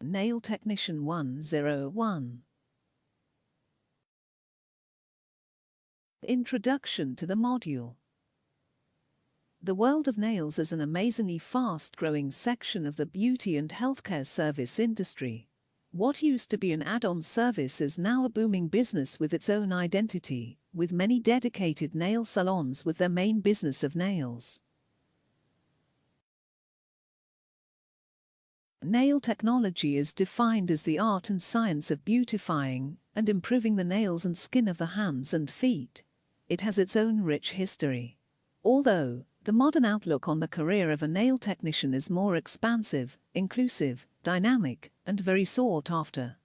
Nail Technician 101. Introduction to the module. The world of nails is an amazingly fast-growing section of the beauty and healthcare service industry. What used to be an add-on service is now a booming business with its own identity, with many dedicated nail salons with their main business of nails. Nail technology is defined as the art and science of beautifying and improving the nails and skin of the hands and feet. It has its own rich history. Although the modern outlook on the career of a nail technician is more expansive, inclusive, dynamic, and very sought after.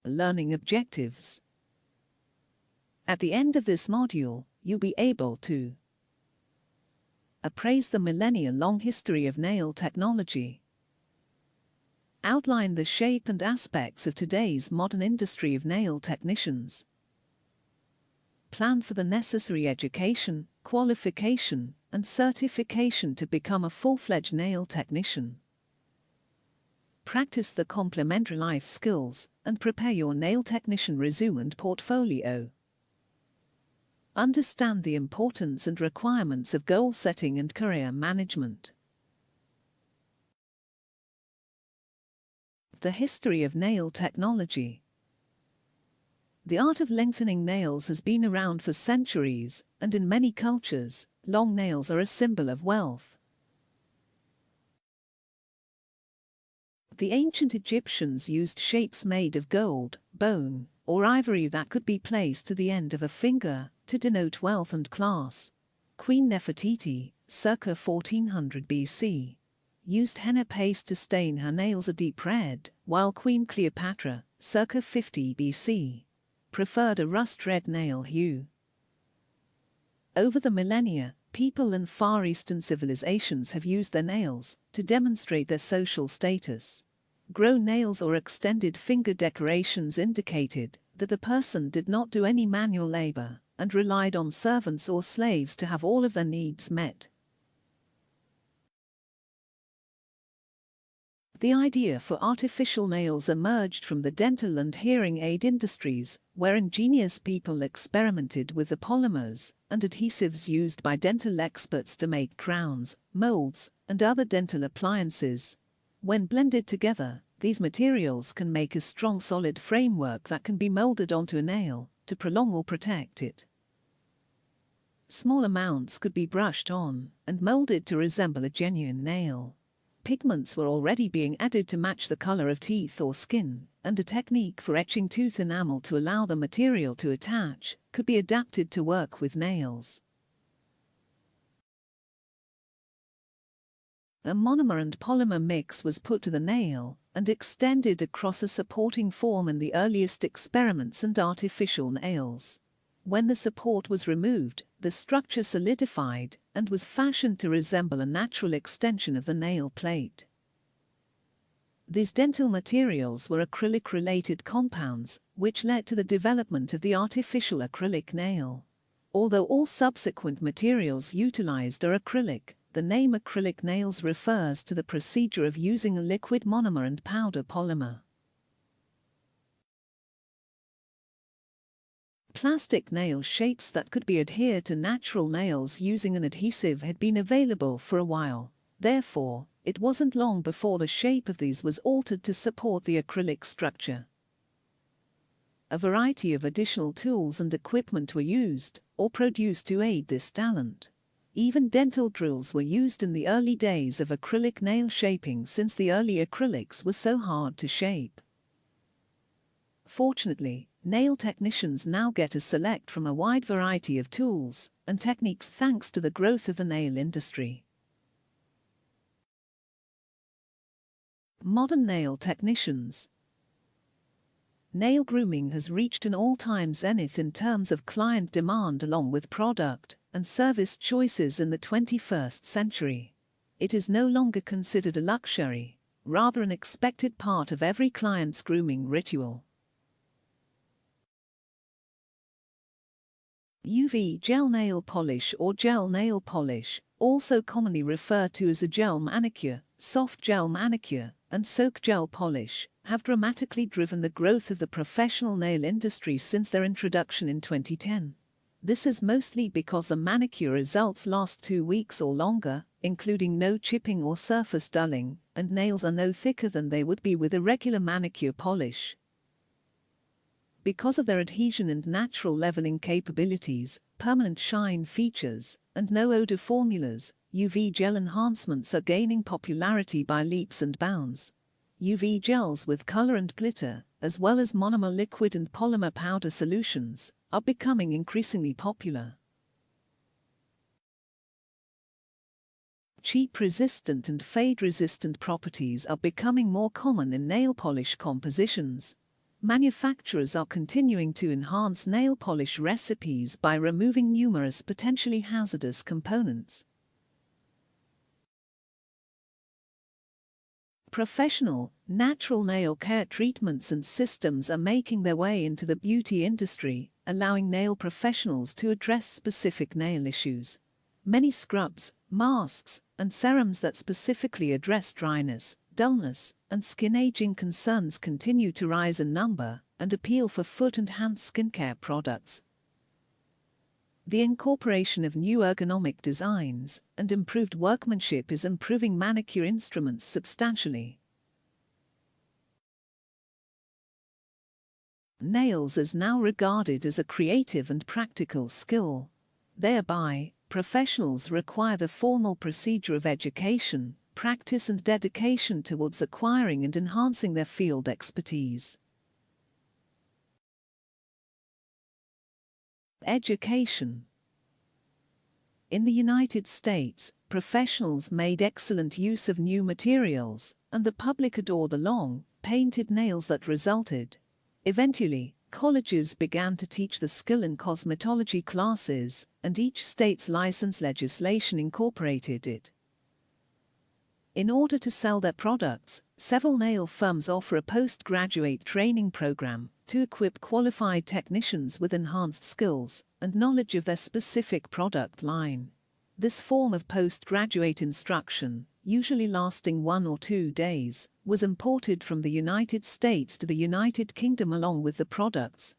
Learning objectives. At the end of this module, you'll be able to appraise the millennia-long history of nail technology, outline the shape and aspects of today's modern industry of nail technicians, plan for the necessary education, qualification, and certification to become a full-fledged nail technician, practice the complementary life skills, and prepare your nail technician resume and portfolio. Understand the importance and requirements of goal setting and career management. The history of nail technology. The art of lengthening nails has been around for centuries, and in many cultures, long nails are a symbol of wealth. The ancient Egyptians used shapes made of gold, bone, or ivory that could be placed to the end of a finger to denote wealth and class. Queen Nefertiti, circa 1400 BC, used henna paste to stain her nails a deep red, while Queen Cleopatra, circa 50 BC, preferred a rust-red nail hue. Over the millennia, people in Far Eastern civilizations have used their nails to demonstrate their social status. Grown nails or extended finger decorations indicated that the person did not do any manual labor and relied on servants or slaves to have all of their needs met. The idea for artificial nails emerged from the dental and hearing aid industries, where ingenious people experimented with the polymers and adhesives used by dental experts to make crowns, molds, and other dental appliances. When blended together, these materials can make a strong solid framework that can be molded onto a nail to prolong or protect it. Small amounts could be brushed on and molded to resemble a genuine nail. Pigments were already being added to match the color of teeth or skin, and a technique for etching tooth enamel to allow the material to attach could be adapted to work with nails. A monomer and polymer mix was put to the nail and extended across a supporting form in the earliest experiments and artificial nails. When the support was removed, the structure solidified and was fashioned to resemble a natural extension of the nail plate. These dental materials were acrylic-related compounds, which led to the development of the artificial acrylic nail. Although all subsequent materials utilized are acrylic, the name acrylic nails refers to the procedure of using a liquid monomer and powder polymer. Plastic nail shapes that could be adhered to natural nails using an adhesive had been available for a while. Therefore, it wasn't long before the shape of these was altered to support the acrylic structure. A variety of additional tools and equipment were used or produced to aid this talent. Even dental drills were used in the early days of acrylic nail shaping, since the early acrylics were so hard to shape. Fortunately, nail technicians now get to select from a wide variety of tools and techniques thanks to the growth of the nail industry. Modern nail technicians. Nail grooming has reached an all-time zenith in terms of client demand along with product and service choices in the 21st century. It is no longer considered a luxury, rather an expected part of every client's grooming ritual. UV gel nail polish or gel nail polish, also commonly referred to as a gel manicure, soft gel manicure, and soak gel polish, have dramatically driven the growth of the professional nail industry since their introduction in 2010. This is mostly because the manicure results last 2 weeks or longer, including no chipping or surface dulling, and nails are no thicker than they would be with a regular manicure polish. Because of their adhesion and natural leveling capabilities, permanent shine features, and no odor formulas, UV gel enhancements are gaining popularity by leaps and bounds. UV gels with color and glitter, as well as monomer liquid and polymer powder solutions, are becoming increasingly popular. Cheap-resistant and fade-resistant properties are becoming more common in nail polish compositions. Manufacturers are continuing to enhance nail polish recipes by removing numerous potentially hazardous components. Professional, natural nail care treatments and systems are making their way into the beauty industry, allowing nail professionals to address specific nail issues. Many scrubs, masks, and serums that specifically address dryness, dullness, and skin aging concerns continue to rise in number and appeal for foot and hand skincare products. The incorporation of new ergonomic designs and improved workmanship is improving manicure instruments substantially. Nails is now regarded as a creative and practical skill. Thereby, professionals require the formal procedure of education, practice and dedication towards acquiring and enhancing their field expertise. Education. In the United States, professionals made excellent use of new materials, and the public adore the long, painted nails that resulted. Eventually, colleges began to teach the skill in cosmetology classes, and each state's license legislation incorporated it. In order to sell their products, several nail firms offer a postgraduate training program to equip qualified technicians with enhanced skills and knowledge of their specific product line. This form of postgraduate instruction, usually lasting 1 or 2 days, was imported from the United States to the United Kingdom along with the products.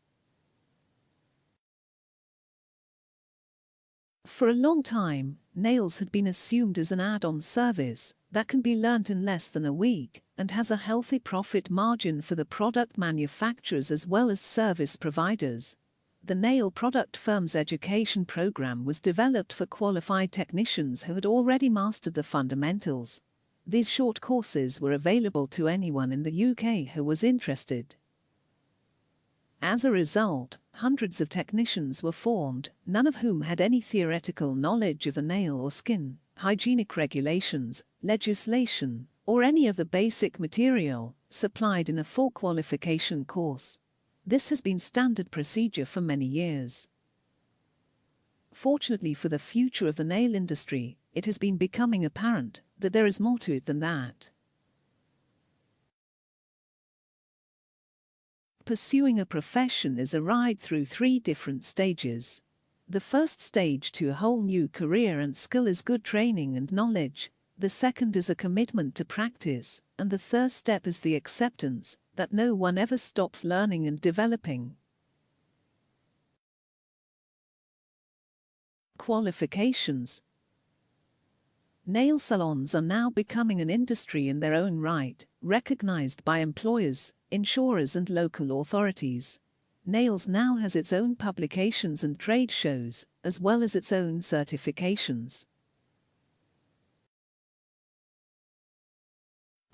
For a long time, nails had been assumed as an add-on service that can be learnt in less than a week and has a healthy profit margin for the product manufacturers as well as service providers. The nail product firm's education program was developed for qualified technicians who had already mastered the fundamentals. These short courses were available to anyone in the UK who was interested. As a result, hundreds of technicians were formed, none of whom had any theoretical knowledge of the nail or skin, hygienic regulations, legislation, or any of the basic material supplied in a full qualification course. This has been standard procedure for many years. Fortunately for the future of the nail industry, it has been becoming apparent that there is more to it than that. Pursuing a profession is a ride through 3 different stages. The first stage to a whole new career and skill is good training and knowledge. The second is a commitment to practice, and the third step is the acceptance that no one ever stops learning and developing. Qualifications. Nail salons are now becoming an industry in their own right, recognized by employers, insurers and local authorities. Nails now has its own publications and trade shows, as well as its own certifications.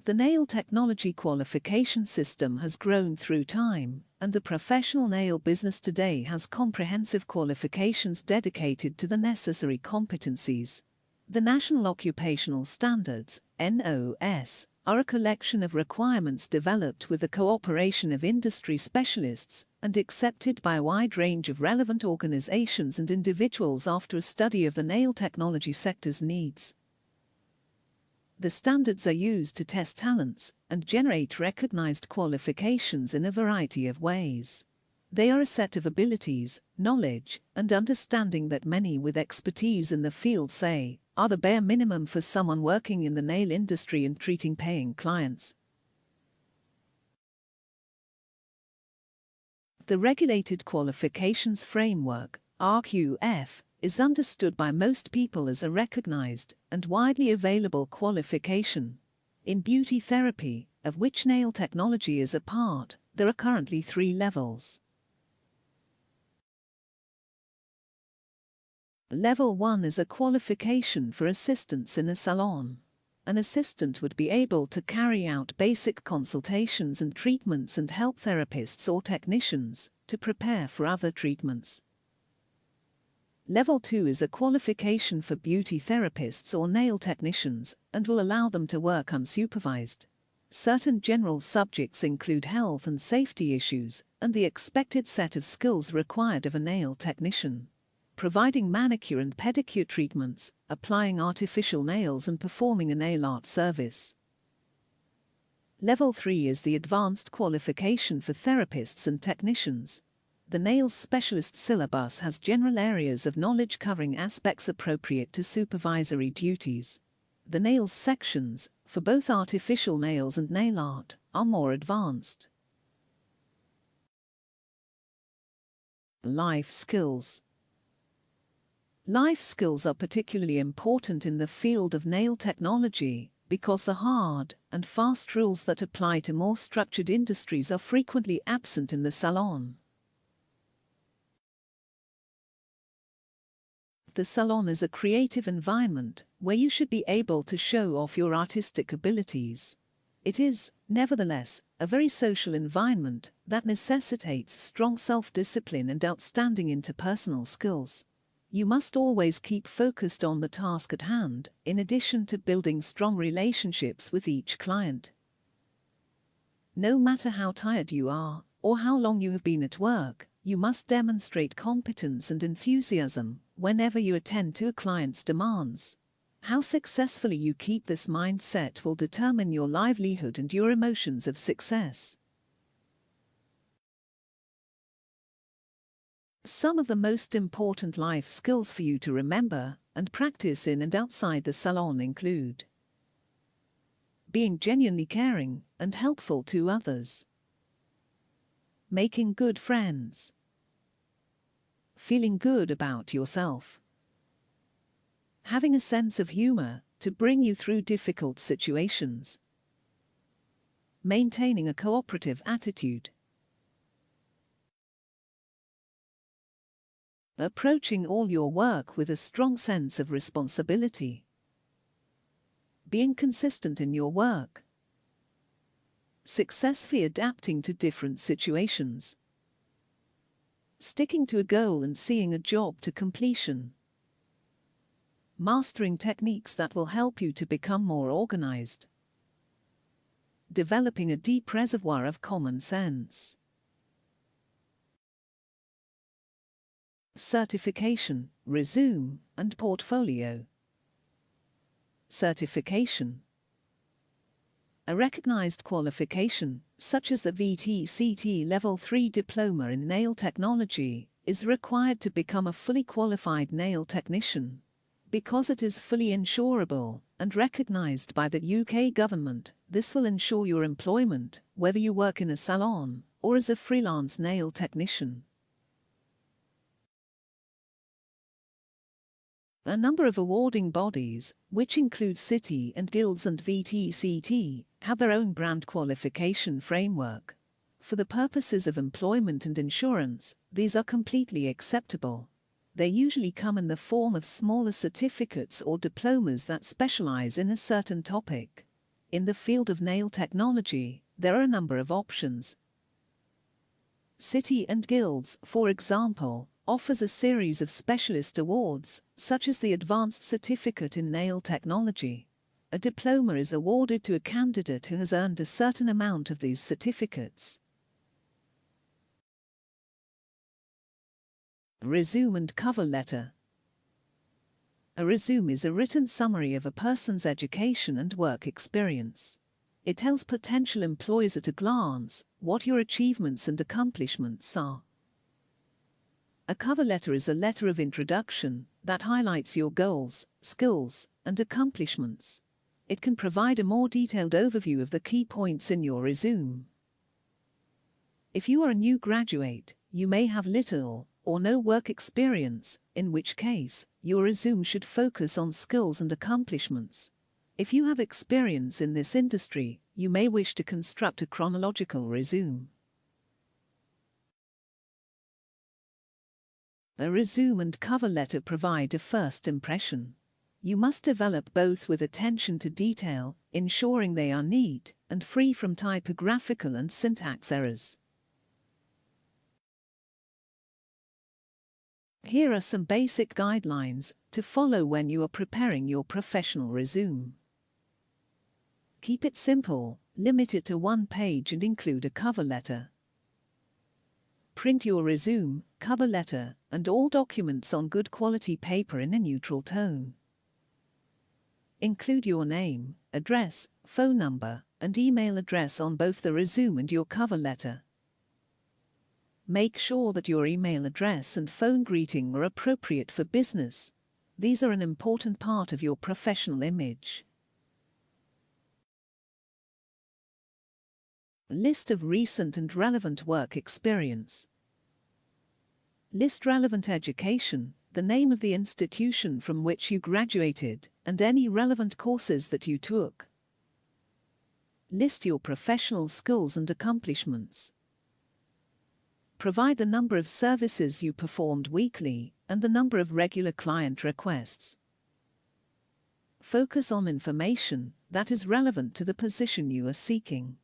The nail technology qualification system has grown through time, and the professional nail business today has comprehensive qualifications dedicated to the necessary competencies. The National Occupational Standards, NOS, are a collection of requirements developed with the cooperation of industry specialists and accepted by a wide range of relevant organizations and individuals after a study of the nail technology sector's needs. The standards are used to test talents and generate recognized qualifications in a variety of ways. They are a set of abilities, knowledge, and understanding that many with expertise in the field say are the bare minimum for someone working in the nail industry and treating paying clients. The Regulated Qualifications Framework, RQF, is understood by most people as a recognized and widely available qualification. In beauty therapy, of which nail technology is a part, there are currently 3 levels. Level 1 is a qualification for assistants in a salon. An assistant would be able to carry out basic consultations and treatments and help therapists or technicians to prepare for other treatments. Level 2 is a qualification for beauty therapists or nail technicians and will allow them to work unsupervised. Certain general subjects include health and safety issues and the expected set of skills required of a nail technician. Providing manicure and pedicure treatments, applying artificial nails and performing a nail art service. Level 3 is the advanced qualification for therapists and technicians. The nails specialist syllabus has general areas of knowledge covering aspects appropriate to supervisory duties. The nails sections, for both artificial nails and nail art, are more advanced. Life skills. Life skills are particularly important in the field of nail technology because the hard and fast rules that apply to more structured industries are frequently absent in the salon. The salon is a creative environment where you should be able to show off your artistic abilities. It is, nevertheless, a very social environment that necessitates strong self-discipline and outstanding interpersonal skills. You must always keep focused on the task at hand, in addition to building strong relationships with each client. No matter how tired you are, or how long you have been at work, you must demonstrate competence and enthusiasm whenever you attend to a client's demands. How successfully you keep this mindset will determine your livelihood and your emotions of success. Some of the most important life skills for you to remember and practice in and outside the salon include being genuinely caring and helpful to others, making good friends, feeling good about yourself, having a sense of humor to bring you through difficult situations, maintaining a cooperative attitude, approaching all your work with a strong sense of responsibility, being consistent in your work, successfully adapting to different situations, sticking to a goal and seeing a job to completion, mastering techniques that will help you to become more organized, developing a deep reservoir of common sense. Certification, resume, and portfolio. Certification. A recognized qualification, such as the VTCT Level 3 Diploma in Nail Technology, is required to become a fully qualified nail technician. Because it is fully insurable and recognized by the UK government, this will ensure your employment, whether you work in a salon or as a freelance nail technician. A number of awarding bodies, which include city and guilds and VTCT, have their own brand qualification framework. For the purposes of employment and insurance, these are completely acceptable. They usually come in the form of smaller certificates or diplomas that specialize in a certain topic. In the field of nail technology, there are a number of options. City and guilds, for example, offers a series of specialist awards, such as the Advanced Certificate in Nail Technology. A diploma is awarded to a candidate who has earned a certain amount of these certificates. Resume and cover letter. A resume is a written summary of a person's education and work experience. It tells potential employers at a glance what your achievements and accomplishments are. A cover letter is a letter of introduction that highlights your goals, skills, and accomplishments. It can provide a more detailed overview of the key points in your resume. If you are a new graduate, you may have little or no work experience, in which case, your resume should focus on skills and accomplishments. If you have experience in this industry, you may wish to construct a chronological resume. A resume and cover letter provide a first impression. You must develop both with attention to detail, ensuring they are neat and free from typographical and syntax errors. Here are some basic guidelines to follow when you are preparing your professional resume. Keep it simple, limit it to one page and include a cover letter. Print your resume, cover letter, and all documents on good quality paper in a neutral tone. Include your name, address, phone number, and email address on both the resume and your cover letter. Make sure that your email address and phone greeting are appropriate for business. These are an important part of your professional image. List of recent and relevant work experience. List relevant education, the name of the institution from which you graduated, and any relevant courses that you took. List your professional skills and accomplishments. Provide the number of services you performed weekly and the number of regular client requests. Focus on information that is relevant to the position you are seeking.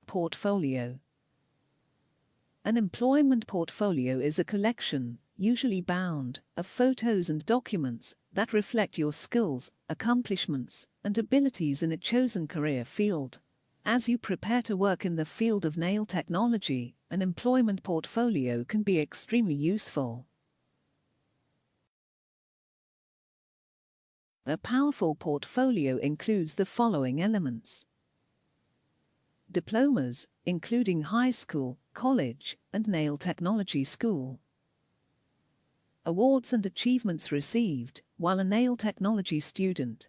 Portfolio. An employment portfolio is a collection, usually bound, of photos and documents that reflect your skills, accomplishments, and abilities in a chosen career field. As you prepare to work in the field of nail technology, an employment portfolio can be extremely useful. A powerful portfolio includes the following elements: diplomas, including high school, college, and nail technology school. Awards and achievements received while a nail technology student.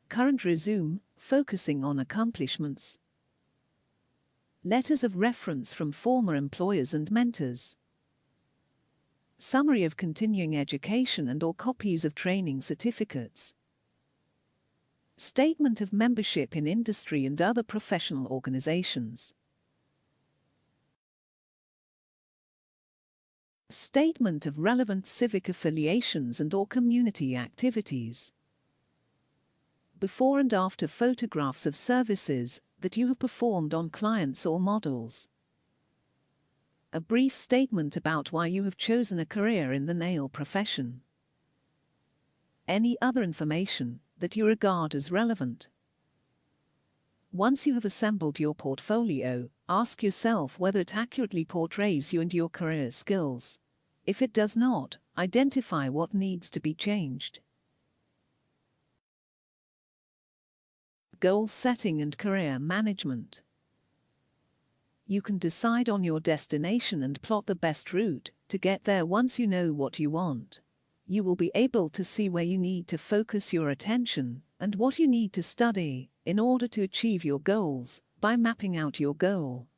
Current resume, focusing on accomplishments. Letters of reference from former employers and mentors. Summary of continuing education and/or copies of training certificates. Statement of membership in industry and other professional organizations. Statement of relevant civic affiliations and/or community activities. Before and after photographs of services that you have performed on clients or models. A brief statement about why you have chosen a career in the nail profession. Any other information that you regard as relevant. Once you have assembled your portfolio, ask yourself whether it accurately portrays you and your career skills. If it does not, identify what needs to be changed. Goal setting and career management. You can decide on your destination and plot the best route to get there. Once you know what you want, you will be able to see where you need to focus your attention and what you need to study in order to achieve your goals by mapping out your goal.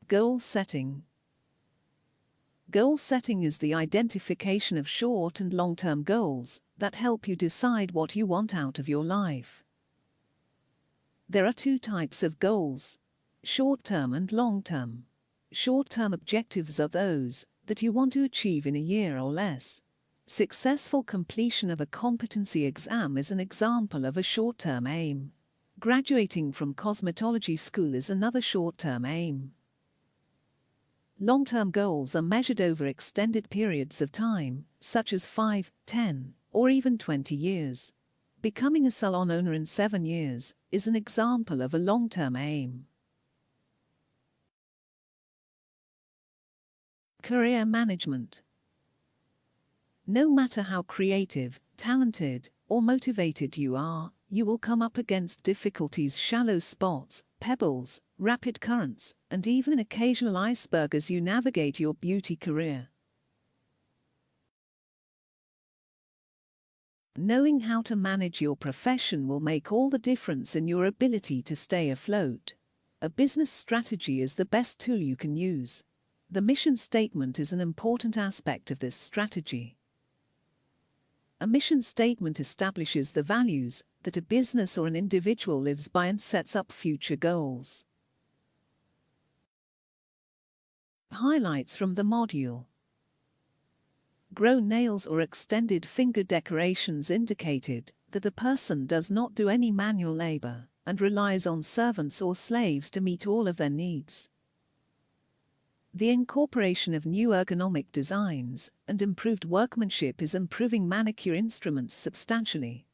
Goal setting. Goal setting is the identification of short and long-term goals that help you decide what you want out of your life. There are two types of goals: short-term and long-term. Short-term objectives are those that you want to achieve in a year or less. Successful completion of a competency exam is an example of a short-term aim. Graduating from cosmetology school is another short-term aim. Long-term goals are measured over extended periods of time, such as 5, 10, or even 20 years. Becoming a salon owner in 7 years is an example of a long-term aim. Career management. No matter how creative, talented, or motivated you are, You will come up against difficulties, shallow spots, pebbles, rapid currents, and even an occasional iceberg as you navigate your beauty career. Knowing how to manage your profession will make all the difference in your ability to stay afloat. A business strategy is the best tool you can use. The mission statement is an important aspect of this strategy. A mission statement establishes the values that a business or an individual lives by and sets up future goals. Highlights from the module. Grown nails or extended finger decorations indicated that the person does not do any manual labor and relies on servants or slaves to meet all of their needs. The incorporation of new ergonomic designs and improved workmanship is improving manicure instruments substantially.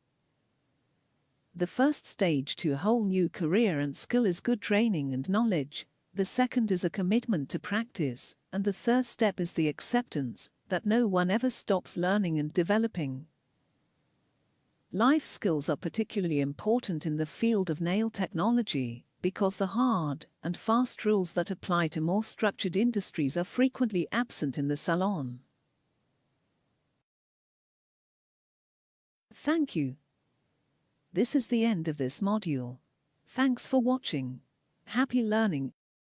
The first stage to a whole new career and skill is good training and knowledge. The second is a commitment to practice, and the third step is the acceptance that no one ever stops learning and developing. Life skills are particularly important in the field of nail technology because the hard and fast rules that apply to more structured industries are frequently absent in the salon. Thank you. This is the end of this module. Thanks for watching. Happy learning.